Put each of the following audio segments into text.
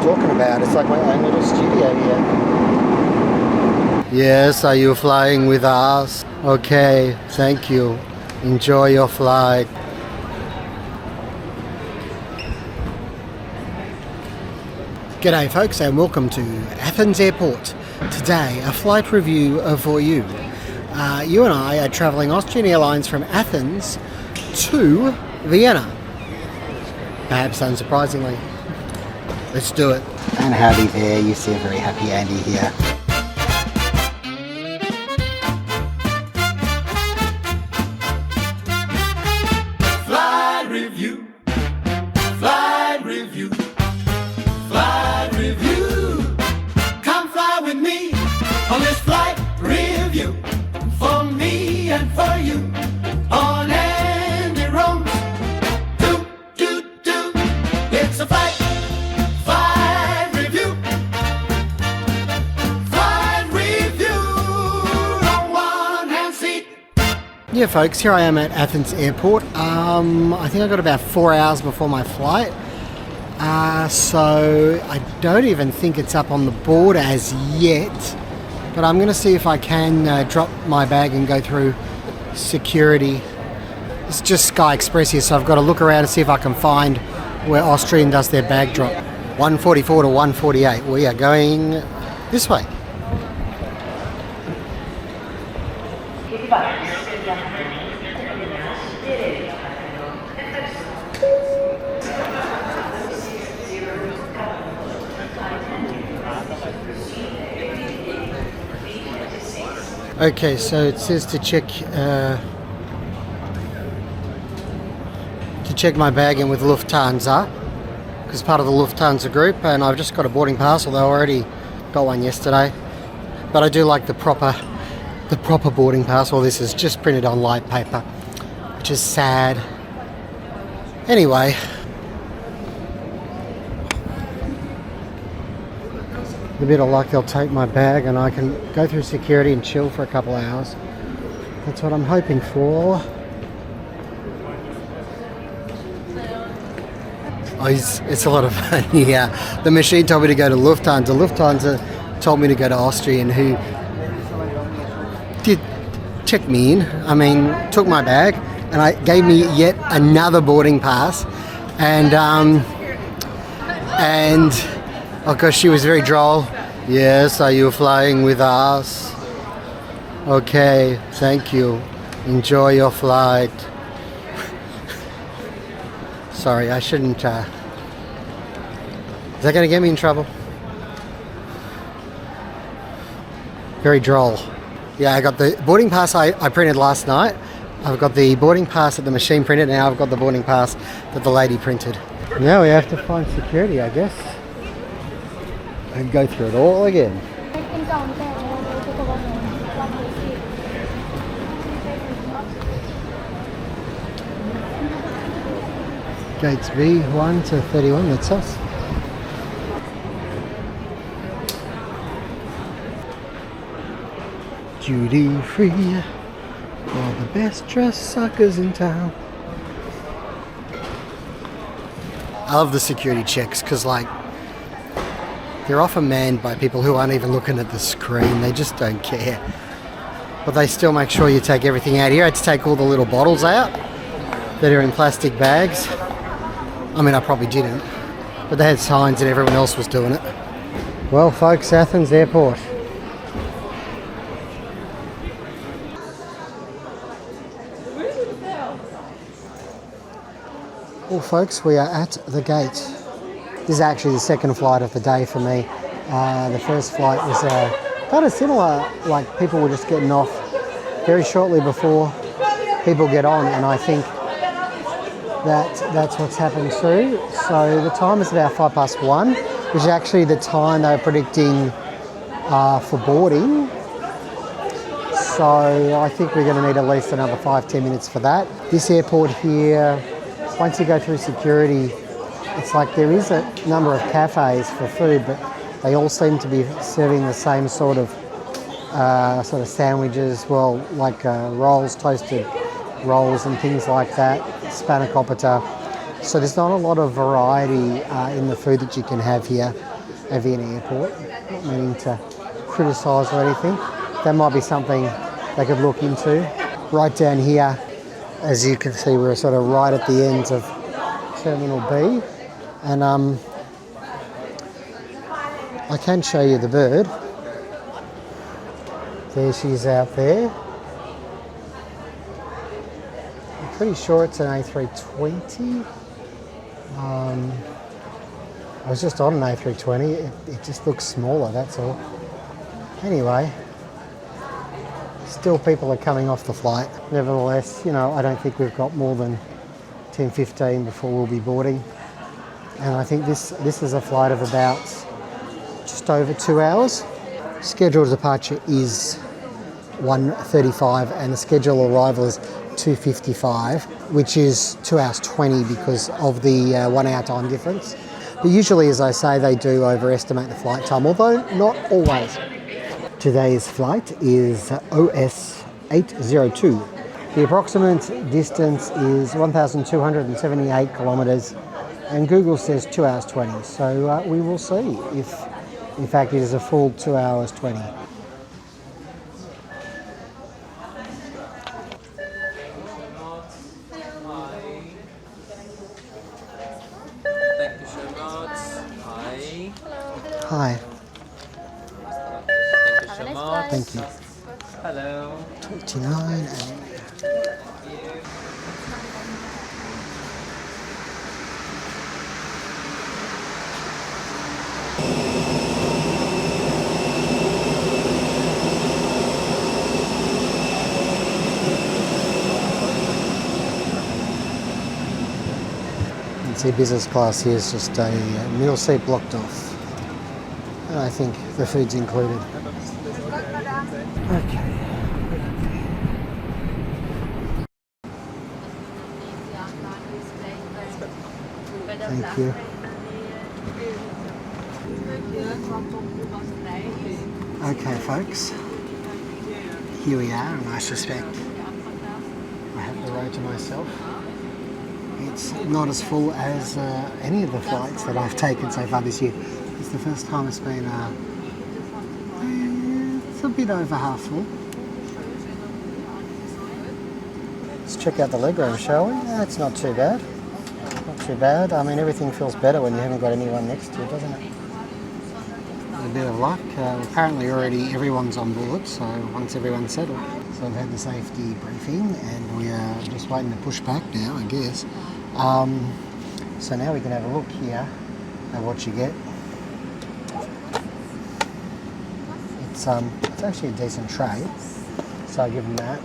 I'm talking about. It's like my own little studio here. Yes, are you flying with us? Okay, thank you. Enjoy your flight. G'day folks, and welcome to Athens Airport. Today, a flight review for you. You and I are travelling Austrian Airlines from Athens to Vienna. Perhaps unsurprisingly. Let's do it. And howdy there, you see a very happy Andy here. Flight review, flight review, flight review. Come fly with me on this flight review. For me and for you on Andy Rome's do. It's a flight review. Flight review on one hand seat. Yeah folks, here I am at Athens Airport. I think I got about 4 hours before my flight. So I don't even think it's up on the board as yet. But I'm going to see if I can drop my bag and go through security. It's just Sky Express here, so I've got to look around and see if I can find where Austrian does their bag drop. 144 to 148. We are going this way. Okay, so it says to check my bag in with Lufthansa, because part of the Lufthansa group, and I've just got a boarding pass, although I already got one yesterday. But I do like the proper boarding pass. Well, this is just printed on light paper, which is sad. Anyway. A bit of luck, they'll take my bag and I can go through security and chill for a couple of hours. That's what I'm hoping for. Oh, it's a lot of fun. Yeah, the machine told me to go to Lufthansa. Lufthansa told me to go to Austrian, who did check me in. I mean, took my bag and gave me yet another boarding pass. And oh gosh, she was very droll. Yes, are you flying with us? Okay, thank you. Enjoy your flight. Sorry, I shouldn't. Is that going to get me in trouble? Very droll. Yeah, I got the boarding pass I printed last night. I've got the boarding pass that the machine printed. Now I've got the boarding pass that the lady printed. Now we have to find security, I guess. And go through it all again. Gates B1 to 31, that's us. Duty free for the best dressed suckers in town. I love the security checks because, like, they're often manned by people who aren't even looking at the screen. They just don't care. But they still make sure you take everything out. Here I had to take all the little bottles out that are in plastic bags. I mean, I probably didn't, but they had signs and everyone else was doing it. Well, folks, Athens Airport. Well, folks, we are at the gate. This is actually the second flight of the day for me. The first flight was kind of similar, like people were just getting off very shortly before people get on, and I think that's what's happened too. So the time is about 1:05, which is actually the time they were predicting for boarding. So I think we're going to need at least another 5-10 minutes for that. This airport here, once you go through security, it's like there is a number of cafes for food, but they all seem to be serving the same sort of sandwiches, well, like rolls, toasted rolls and things like that, spanakopita. So there's not a lot of variety in the food that you can have here at Vienna Airport. Not meaning to criticise or anything. That might be something they could look into. Right down here, as you can see, we're sort of right at the ends of Terminal B. And I can show you the bird. There she is out there. I'm pretty sure it's an A320. I was just on an A320. It just looks smaller, that's all. Anyway, still people are coming off the flight. Nevertheless, you know, I don't think we've got more than 10:15 before we'll be boarding. And I think this is a flight of about just over 2 hours. Scheduled departure is 1:35 and the scheduled arrival is 2:55, which is 2 hours 20 because of the 1 hour time difference. But usually, as I say, they do overestimate the flight time, although not always. Today's flight is OS 802. The approximate distance is 1,278 kilometres and Google says 2 hours 20. So we will see if in fact it is a full 2 hours 20. Thank you so much. Hi. Hi, Thank you so much. thank you. Hello. 29 and see business class here is just a meal seat blocked off. And I think the food's included. Okay. Thank you. Okay, folks. Here we are, and I suspect I have the road to myself. It's not as full as any of the flights that I've taken so far this year. It's the first time it's been it's a bit over half full. Let's check out the legroom, shall we? It's not too bad. Not too bad. I mean, everything feels better when you haven't got anyone next to you, doesn't it? With a bit of luck. Apparently already everyone's on board, so once everyone's settled. So I've had the safety briefing and we are just waiting to push back now, I guess. So now we can have a look here at what you get. It's actually a decent tray, so I give them that.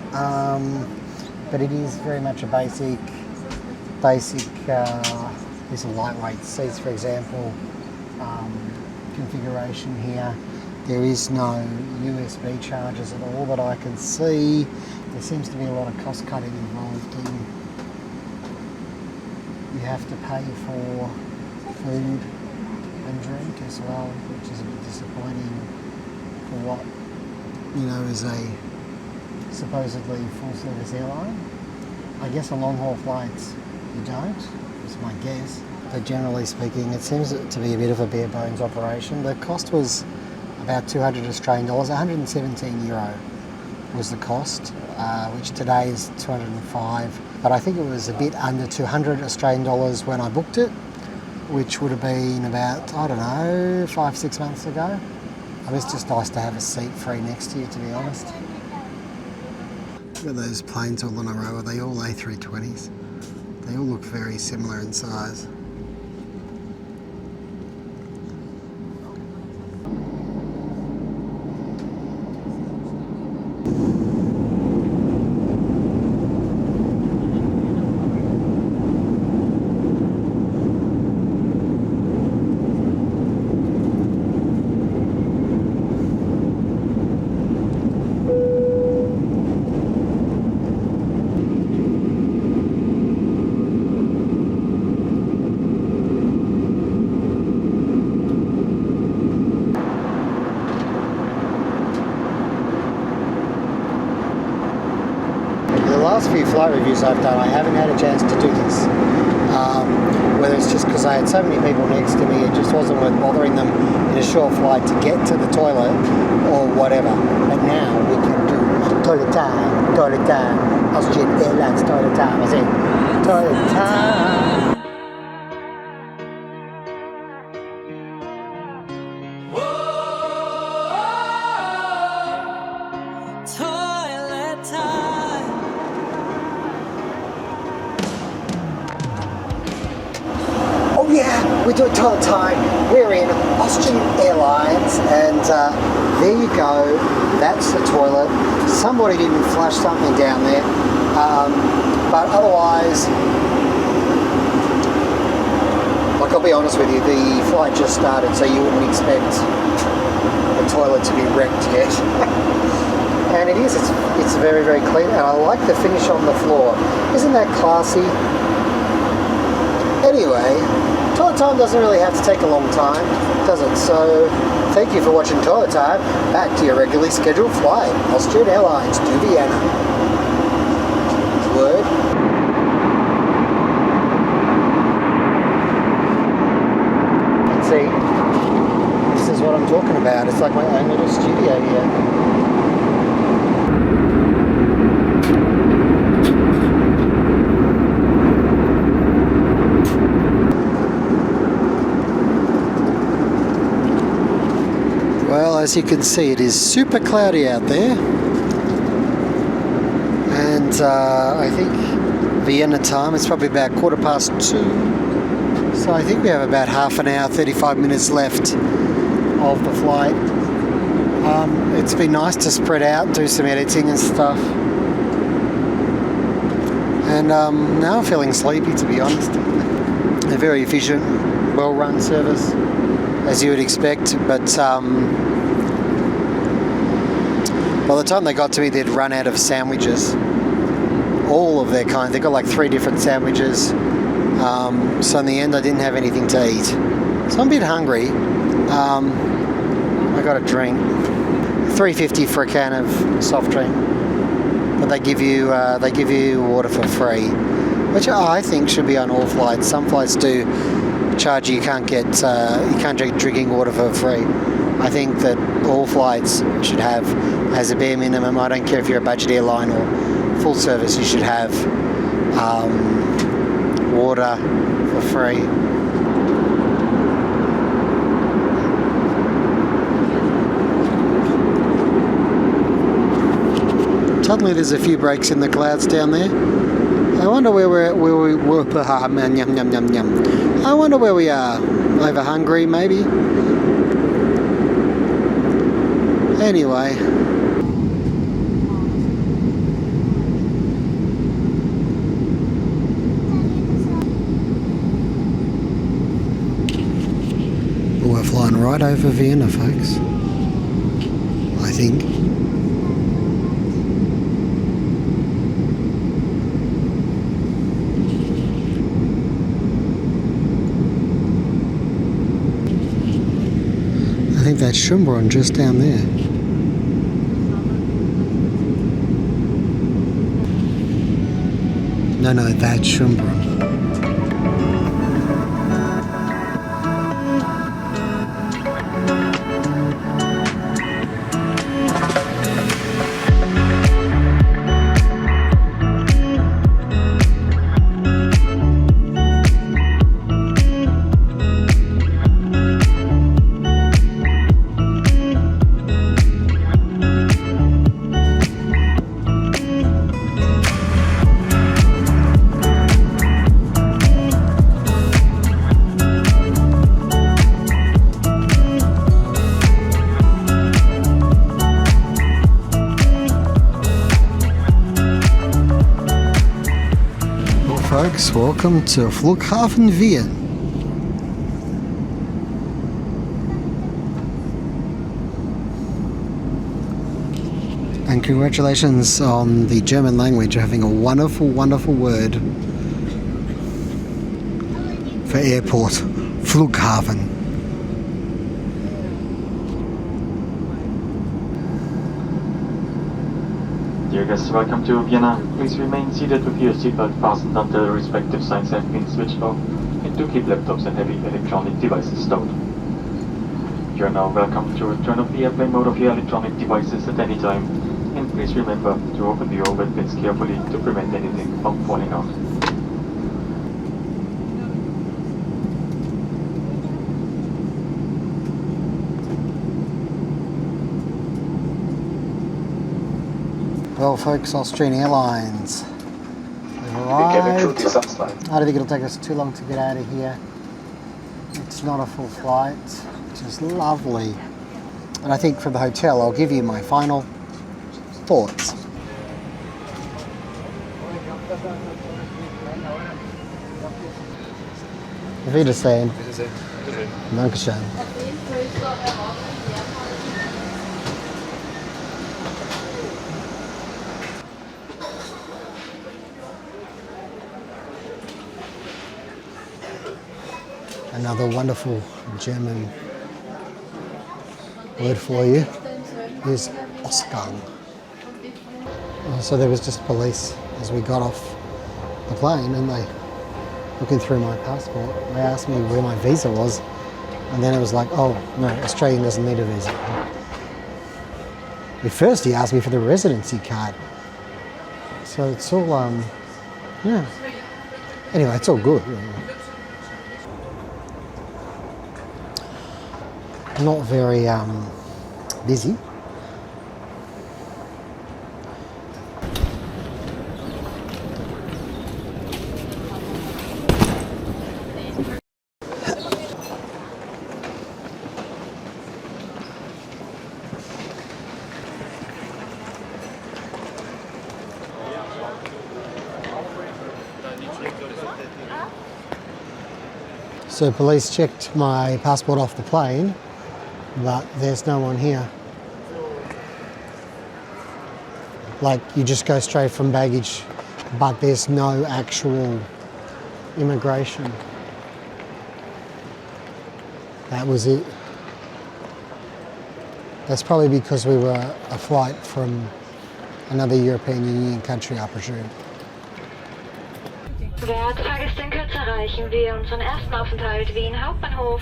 But it is very much a basic. These are lightweight seats, for example. Configuration here. There is no USB chargers at all that I can see. There seems to be a lot of cost cutting involved in. You have to pay for food and drink as well, which is a bit disappointing for what, you know, is a supposedly full service airline. I guess on long haul flights you don't, is my guess. But generally speaking, it seems to be a bit of a bare bones operation. The cost was about 200 Australian dollars, 117 euro was the cost, which today is 205. But I think it was a bit under 200 Australian dollars when I booked it, which would have been about, I don't know, 5-6 months ago. I mean, it's just nice to have a seat free next to you, to be honest. Look at those planes all in a row. Are they all A320s? They all look very similar in size. The last few flight reviews I've done, I haven't had a chance to do this. whether it's just because I had so many people next to me, it just wasn't worth bothering them in a short flight to get to the toilet or whatever. But now we can do toilet time, Austrian Airlines toilet time. I say toilet time. Oh yeah, we're doing toilet time. We're in Austrian Airlines, and there you go. That's the toilet. Somebody didn't flush something down there, but otherwise, like, I'll be honest with you, the flight just started, so you wouldn't expect the toilet to be wrecked yet. And it is. It's very, very clean, and I like the finish on the floor. Isn't that classy? Anyway, toilet time doesn't really have to take a long time, does it? So, thank you for watching Toilet Time. Back to your regularly scheduled flight, Austrian Airlines to Vienna. Word. See, this is what I'm talking about. It's like my own little studio here. Well, as you can see, it is super cloudy out there, and I think Vienna time, it's probably about 2:15, so I think we have about half an hour, 35 minutes left of the flight. It's been nice to spread out, do some editing and stuff, and now I'm feeling sleepy, to be honest. A very efficient, well-run service, as you would expect, but by the time they got to me, they'd run out of sandwiches, all of their kind. They got like 3 different sandwiches, so in the end I didn't have anything to eat, so I'm a bit hungry. I got a drink, $3.50 for a can of soft drink, but they give you water for free, which I think should be on all flights. Some flights do charge you can't drink drinking water for free. I think that all flights should have, as a bare minimum, I don't care if you're a budget airline or full service, you should have water for free. Suddenly there's a few breaks in the clouds down there. I wonder where we were. I wonder where we are. Over Hungary, maybe. Anyway. We're flying right over Vienna, folks. I think. I think that's Schönbrunn just down there. No, that's Schönbrunn. Folks, welcome to Flughafen Wien. And congratulations on the German language having a wonderful, wonderful word for airport, Flughafen. Dear guests, welcome to Vienna. Please remain seated with your seatbelt fastened until the respective signs have been switched off. to keep laptops and heavy electronic devices stowed. You are now welcome to turn off the airplane mode of your electronic devices at any time, and please remember to open the overhead bins carefully to prevent anything from falling out. Well folks, Austrian Airlines. We've arrived. I don't think it'll take us too long to get out of here. It's not a full flight, which is lovely. And I think from the hotel I'll give you my final thoughts. Auf Wiedersehen. Dankeschön. Another wonderful German word for you is Ausgang. So there was just police as we got off the plane, and they looking through my passport. They asked me where my visa was, and then it was like, oh no, Australian doesn't need a visa. At first he asked me for the residency card. So it's all yeah. Anyway, it's all good. Not very busy. So police checked my passport off the plane, but there's no one here. Like, you just go straight from baggage, but there's no actual immigration. That was it. That's probably because we were a flight from another European Union country, I presume. Werte Fahrgäste, in Kürze erreichen wir unseren ersten Aufenthalt Wien Hauptbahnhof.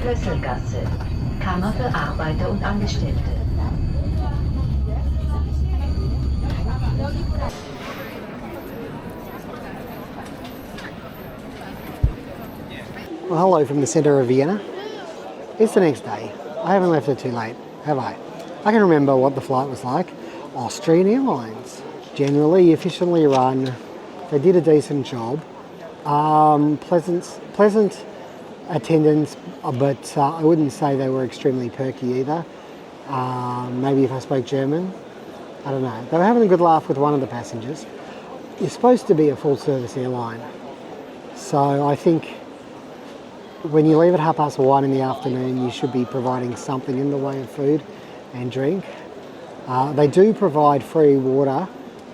Schlüsselgasse, Kammer für Arbeiter und Angestellte. Well, hello from the centre of Vienna. It's the next day. I haven't left it too late, have I? I can remember what the flight was like. Austrian Airlines. Generally efficiently run. They did a decent job. Pleasant attendance, but I wouldn't say they were extremely perky either. Maybe if I spoke German, I don't know. They were having a good laugh with one of the passengers. You're supposed to be a full service airline. So I think when you leave at 1:30 in the afternoon, you should be providing something in the way of food and drink. They do provide free water,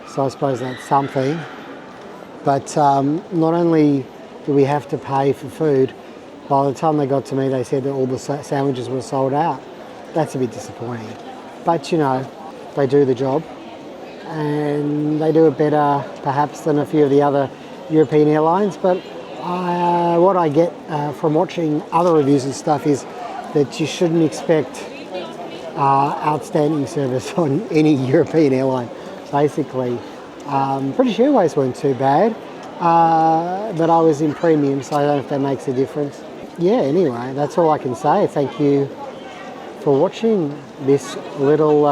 so I suppose that's something. But not only do we have to pay for food, by the time they got to me, they said that all the sandwiches were sold out. That's a bit disappointing. But you know, they do the job, and they do it better perhaps than a few of the other European airlines. But what I get from watching other reviews and stuff is that you shouldn't expect outstanding service on any European airline. Basically, British Airways weren't too bad, but I was in premium, so I don't know if that makes a difference. Yeah, anyway, that's all I can say. Thank you for watching this little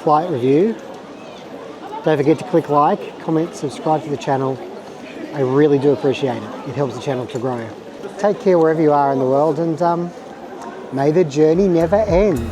flight review. Don't forget to click like, comment, subscribe to the channel. I really do appreciate it. It helps the channel to grow. Take care wherever you are in the world, and may the journey never end.